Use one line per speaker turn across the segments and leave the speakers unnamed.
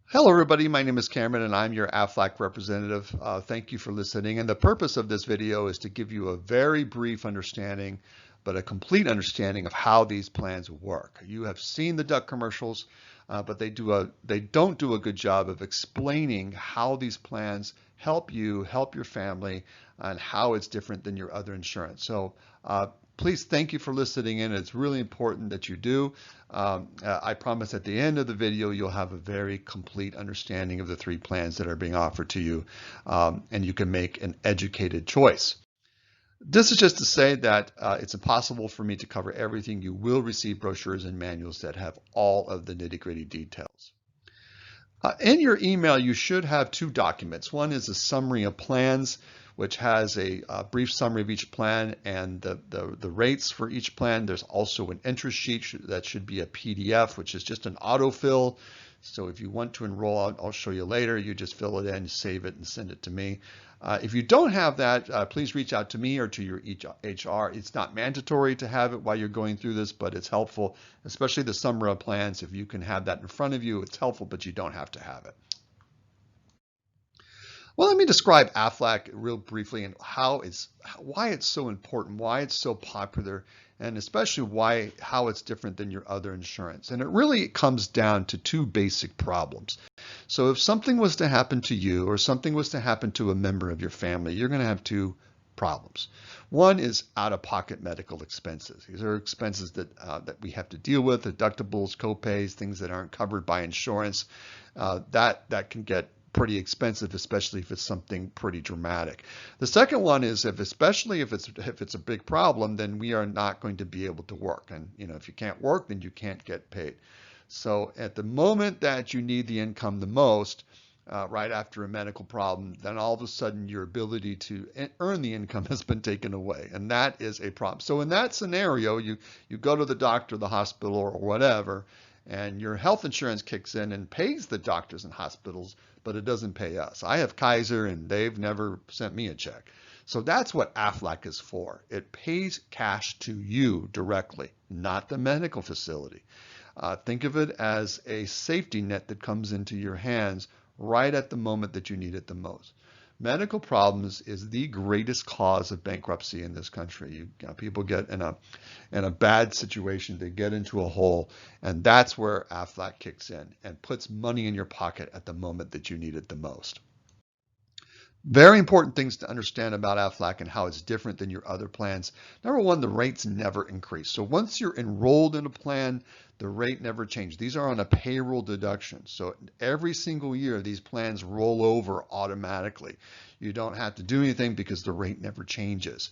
Hello, everybody. My name is Cameron, and I'm your AFLAC representative. Thank you for listening. And the purpose of this video is to give you a very brief understanding, but a complete understanding of how these plans work. You have seen the duck commercials, but they don't do a good job of explaining how these plans help you, help your family, and how it's different than your other insurance. So please thank you for listening in. It's really important that you do. I promise at the end of the video, you'll have a very complete understanding of the three plans that are being offered to you, and you can make an educated choice. This is just to say that it's impossible for me to cover everything. You will receive brochures and manuals that have all of the nitty-gritty details. In your email, you should have two documents. One is a summary of plans, which has a brief summary of each plan and the rates for each plan. There's also an interest sheet that should be a PDF, which is just an autofill. So if you want to enroll, I'll show you later. You just fill it in, save it, and send it to me. If you don't have that, please reach out to me or to your HR. It's not mandatory to have it while you're going through this, but it's helpful, especially the summary of plans. If you can have that in front of you, it's helpful, but you don't have to have it. Well, let me describe AFLAC real briefly and why it's so important, why it's so popular, and especially how it's different than your other insurance. And it really comes down to two basic problems. So if something was to happen to you or something was to happen to a member of your family, you're going to have two problems. One is out-of-pocket medical expenses. These are expenses that we have to deal with, deductibles, co-pays, things that aren't covered by insurance. That can get pretty expensive, especially if it's something pretty dramatic. The second one is especially if it's a big problem, then we are not going to be able to work. And if you can't work, then you can't get paid. So at the moment that you need the income the most, right after a medical problem, then all of a sudden your ability to earn the income has been taken away, and that is a problem. So in that scenario, you go to the doctor, the hospital, or whatever, and your health insurance kicks in and pays the doctors and hospitals, but it doesn't pay us. I have Kaiser, and they've never sent me a check. So that's what AFLAC is for. It pays cash to you directly, not the medical facility. Think of it as a safety net that comes into your hands right at the moment that you need it the most. Medical problems is the greatest cause of bankruptcy in this country. People get in a bad situation, they get into a hole, and that's where AFLAC kicks in and puts money in your pocket at the moment that you need it the most. Very important things to understand about AFLAC and how it's different than your other plans. Number one, the rates never increase. So once you're enrolled in a plan, the rate never changes. These are on a payroll deduction. So every single year, these plans roll over automatically. You don't have to do anything because the rate never changes.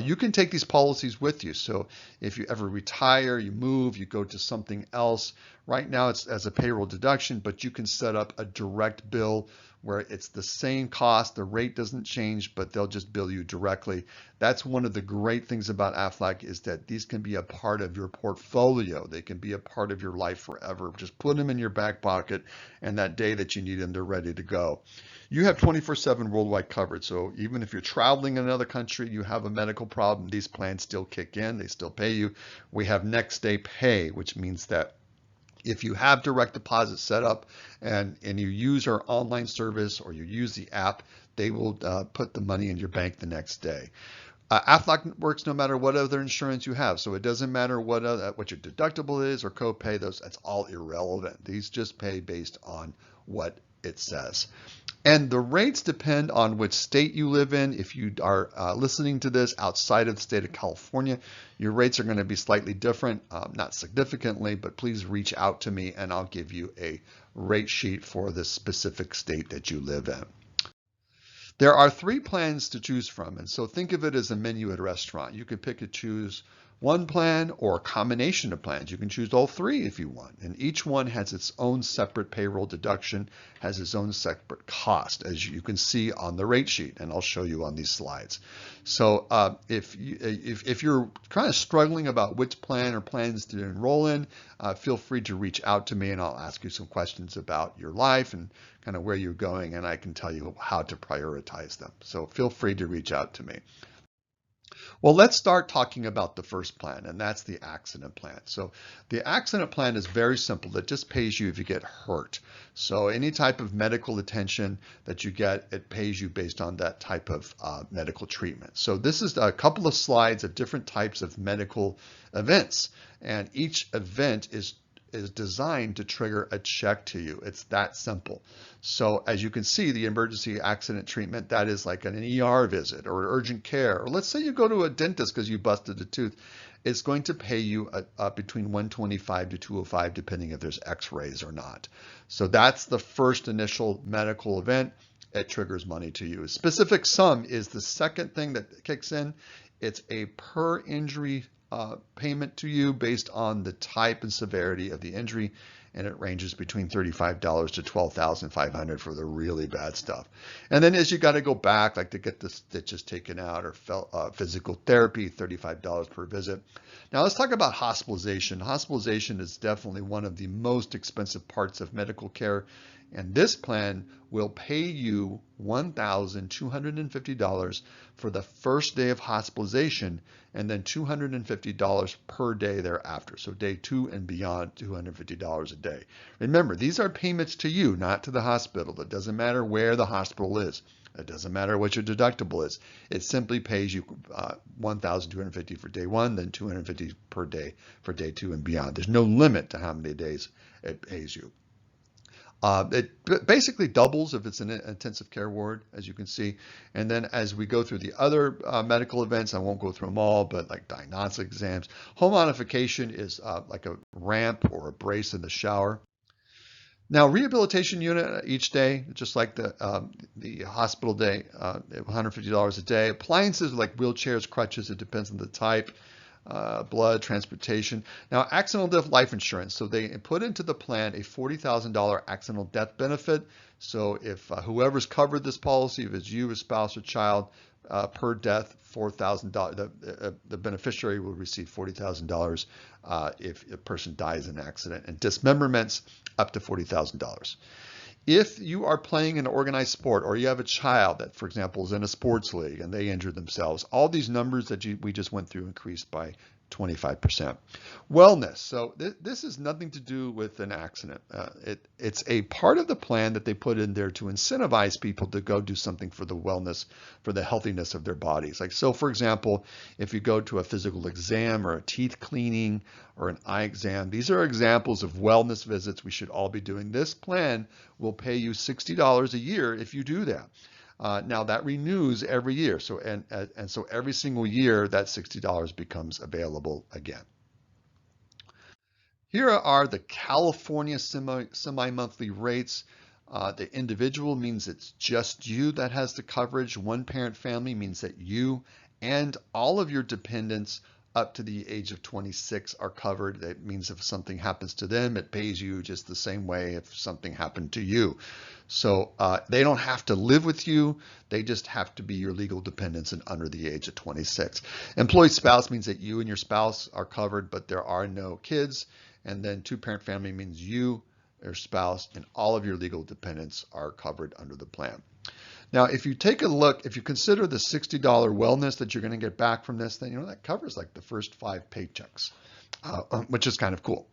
You can take these policies with you. So if you ever retire, you move, you go to something else. Right now it's as a payroll deduction, but you can set up a direct bill where it's the same cost, the rate doesn't change, but they'll just bill you directly. That's one of the great things about AFLAC is that these can be a part of your portfolio. They can be a part of your life forever. Just put them in your back pocket, and that day that you need them, they're ready to go. You have 24/7 worldwide coverage. So even if you're traveling in another country, you have a medical problem, these plans still kick in, they still pay you. We have next day pay, which means that if you have direct deposit set up and you use our online service or you use the app, they will put the money in your bank the next day. AFLAC works no matter what other insurance you have, so it doesn't matter what your deductible is or copay. That's all irrelevant. These just pay based on what it says. And the rates depend on which state you live in. If you are listening to this outside of the state of California, your rates are going to be slightly different, not significantly, but please reach out to me and I'll give you a rate sheet for the specific state that you live in. There are three plans to choose from, and so think of it as a menu at a restaurant. You can pick and choose one plan or a combination of plans. You can choose all three if you want, and each one has its own separate payroll deduction, has its own separate cost, as you can see on the rate sheet, and I'll show you on these slides. So if you're kind of struggling about which plan or plans to enroll in, feel free to reach out to me and I'll ask you some questions about your life and kind of where you're going, and I can tell you how to prioritize them. So feel free to reach out to me. Well, let's start talking about the first plan, and that's the accident plan. So the accident plan is very simple. It just pays you if you get hurt. So any type of medical attention that you get, it pays you based on that type of medical treatment. So this is a couple of slides of different types of medical events, and each event is designed to trigger a check to you. It's that simple. So as you can see, the emergency accident treatment, that is like an ER visit or urgent care. Or let's say you go to a dentist because you busted a tooth. It's going to pay you between $125 to $205, depending if there's x-rays or not. So that's the first initial medical event. It triggers money to you. A specific sum is the second thing that kicks in. It's a per injury payment to you based on the type and severity of the injury, and it ranges between $35 to $12,500 for the really bad stuff. And then as you got to go back, like to get the stitches taken out or physical therapy, $35 per visit. Now let's talk about hospitalization. Hospitalization is definitely one of the most expensive parts of medical care, and this plan will pay you $1,250 for the first day of hospitalization, and then $250 per day thereafter. So day 2 and beyond, $250 a day. Remember, these are payments to you, not to the hospital. It doesn't matter where the hospital is. It doesn't matter what your deductible is. It simply pays you $1,250 for day 1, then $250 per day for day 2 and beyond. There's no limit to how many days it pays you. It basically doubles if it's an intensive care ward, as you can see. And then as we go through the other medical events, I won't go through them all, but like diagnostic exams. Home modification is like a ramp or a brace in the shower. Now, rehabilitation unit each day, just like the hospital day, $150 a day. Appliances like wheelchairs, crutches, it depends on the type. Blood, transportation. Now, accidental death life insurance. So they put into the plan a $40,000 accidental death benefit. So if whoever's covered this policy, if it's you, a spouse, or child, per death, $4,000. The beneficiary will receive $40,000 if a person dies in an accident, and dismemberments up to $40,000. If you are playing an organized sport, or you have a child that, for example, is in a sports league and they injure themselves, all these numbers that we just went through increased by 25%. Wellness. So this is nothing to do with an accident. It's a part of the plan that they put in there to incentivize people to go do something for the wellness, for the healthiness of their bodies. Like, so for example, if you go to a physical exam or a teeth cleaning or an eye exam, these are examples of wellness visits we should all be doing. This plan will pay you $60 a year if you do that. Now that renews every year, so so every single year that $60 becomes available again. Here are the California semi-monthly rates. The individual means it's just you that has the coverage. One parent family means that you and all of your dependents up to the age of 26 are covered. That means if something happens to them, it pays you just the same way if something happened to you. So they don't have to live with you. They just have to be your legal dependents and under the age of 26. Employee spouse means that you and your spouse are covered, but there are no kids. And then two-parent family means you, your spouse, and all of your legal dependents are covered under the plan. Now, if you take a look, if you consider the $60 wellness that you're going to get back from this, then you know that covers like the first 5 paychecks, which is kind of cool.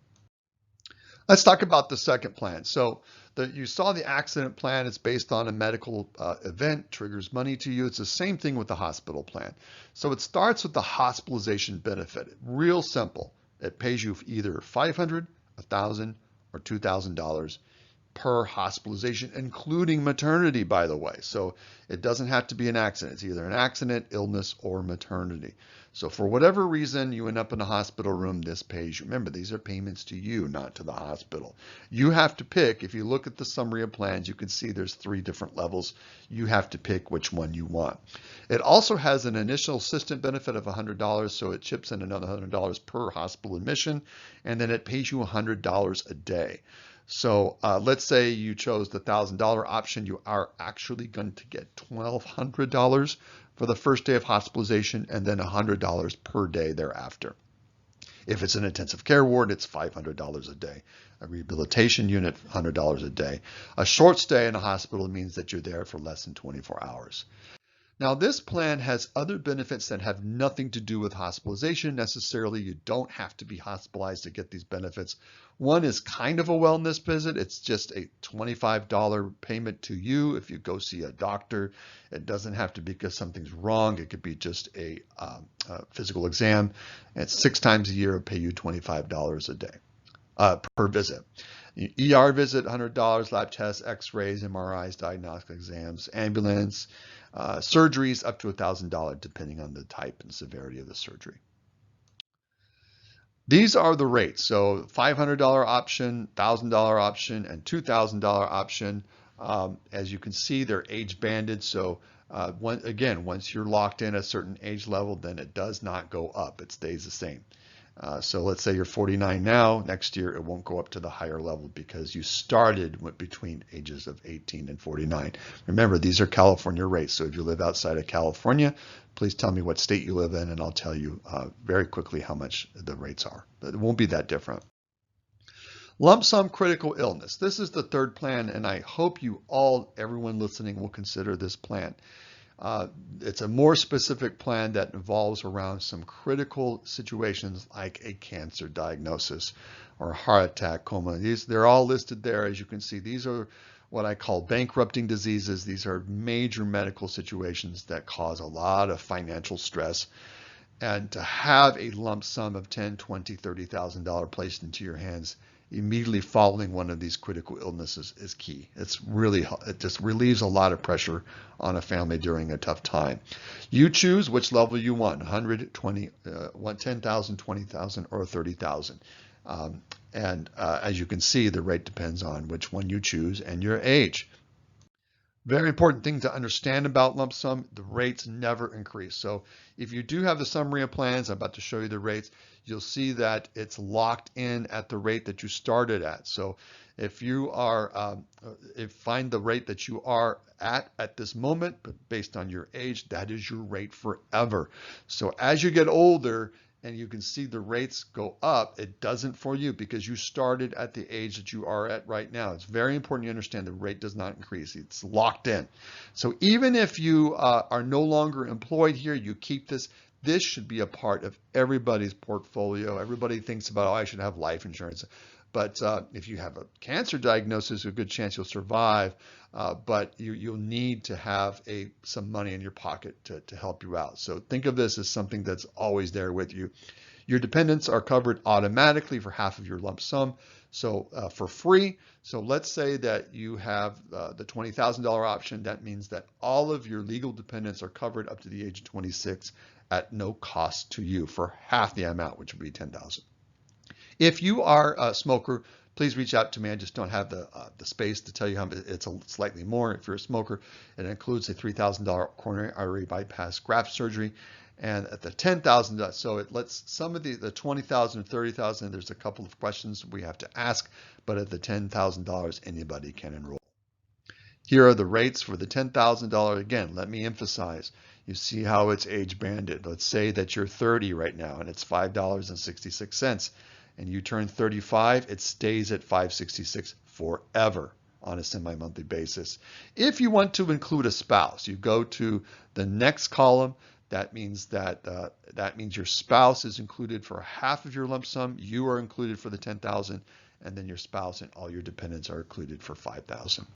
Let's talk about the second plan. So you saw the accident plan. It's based on a medical event, triggers money to you. It's the same thing with the hospital plan. So it starts with the hospitalization benefit. Real simple. It pays you either $500, $1,000, or $2,000 per hospitalization, including maternity, by the way. So it doesn't have to be an accident. It's either an accident, illness, or maternity. So for whatever reason you end up in a hospital room, this pays you. Remember, these are payments to you, not to the hospital. You have to pick. If you look at the summary of plans, you can see there's 3 different levels. You have to pick which one you want. It also has an initial assistant benefit of $100, so it chips in another $100 per hospital admission, and then it pays you $100 a day. So let's say you chose the $1,000 option. You are actually going to get $1,200 for the first day of hospitalization, and then $100 per day thereafter. If it's an intensive care ward, it's $500 a day. A rehabilitation unit, $100 a day. A short stay in a hospital means that you're there for less than 24 hours. Now, this plan has other benefits that have nothing to do with hospitalization necessarily. You don't have to be hospitalized to get these benefits. One is kind of a wellness visit. It's just a $25 payment to you if you go see a doctor. It doesn't have to be because something's wrong. It could be just a physical exam. And it's 6 times a year. It'll pay you $25 a day per visit. ER visit, $100, lab tests, x-rays, MRIs, diagnostic exams, ambulance, surgeries up to $1,000 depending on the type and severity of the surgery. These are the rates. So $500 option, $1,000 option, and $2,000 option. As you can see, they're age banded. So again, once you're locked in a certain age level, then it does not go up. It stays the same. So let's say you're 49 now, next year it won't go up to the higher level because you started between ages of 18 and 49. Remember, these are California rates. So if you live outside of California, please tell me what state you live in and I'll tell you very quickly how much the rates are. It won't be that different. Lump sum critical illness. This is the third plan, and I hope everyone listening will consider this plan. It's a more specific plan that involves around some critical situations like a cancer diagnosis or heart attack, coma. They're all listed there. As you can see, these are what I call bankrupting diseases. These are major medical situations that cause a lot of financial stress. And to have a lump sum of $10,000, $20,000, $30,000 placed into your hands immediately following one of these critical illnesses is key. It just relieves a lot of pressure on a family during a tough time. You choose which level you want, 100, 20, 10,000, 20,000, or 30,000. As you can see, the rate depends on which one you choose and your age. Very important thing to understand about lump sum, the rates never increase. So if you do have the summary of plans, I'm about to show you the rates, you'll see that it's locked in at the rate that you started at. So if you are, find the rate that you are at this moment, but based on your age, that is your rate forever. So as you get older, and you can see the rates go up, it doesn't for you because you started at the age that you are at right now. It's very important you understand the rate does not increase. It's locked in. So even if you are no longer employed here, you keep this. This should be a part of everybody's portfolio. Everybody thinks about, oh, I should have life insurance. But if you have a cancer diagnosis, a good chance you'll survive. But you'll need to have some money in your pocket to help you out. So think of this as something that's always there with you. Your dependents are covered automatically for half of your lump sum, so for free. So let's say that you have the $20,000 option. That means that all of your legal dependents are covered up to the age of 26 at no cost to you for half the amount, which would be $10,000. If you are a smoker, please reach out to me. I just don't have the space to tell you how it's slightly more. If you're a smoker, it includes a $3,000 coronary artery bypass graft surgery. And at the $10,000, so it lets some of the $20,000 and $30,000, there's a couple of questions we have to ask, but at the $10,000, anybody can enroll. Here are the rates for the $10,000. Again, let me emphasize, you see how it's age banded. Let's say that you're 30 right now and it's $5.66. And you turn 35, it stays at $5.66 forever on a semi-monthly basis. If you want to include a spouse, you go to the next column. That means your spouse is included for half of your lump sum. You are included for the $10,000, and then your spouse and all your dependents are included for $5,000.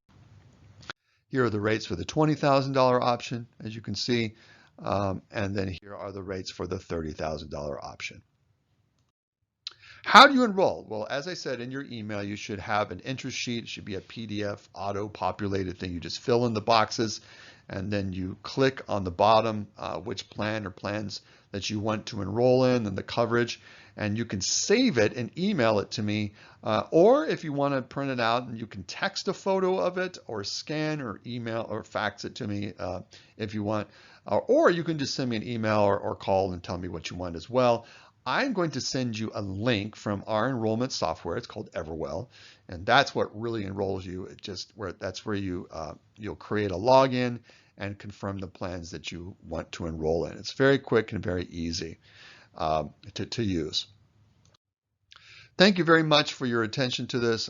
Here are the rates for the $20,000 option, as you can see, and then here are the rates for the $30,000 option. How do you enroll? Well, as I said, in your email, you should have an interest sheet. It should be a PDF auto-populated thing. You just fill in the boxes, and then you click on the bottom which plan or plans that you want to enroll in and the coverage, and you can save it and email it to me. Or if you want to print it out, and you can text a photo of it or scan or email or fax it to me if you want. Or you can just send me an email or call and tell me what you want as well. I'm going to send you a link from our enrollment software. It's called Everwell, and that's what really enrolls you. That's where you'll create a login and confirm the plans that you want to enroll in. It's very quick and very easy to use. Thank you very much for your attention to this.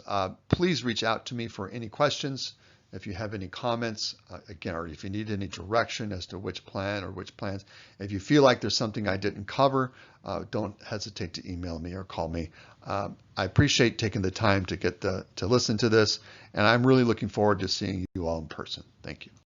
Please reach out to me for any questions. If you have any comments, again, or if you need any direction as to which plan or which plans, if you feel like there's something I didn't cover, don't hesitate to email me or call me. I appreciate taking the time to listen to this, and I'm really looking forward to seeing you all in person. Thank you.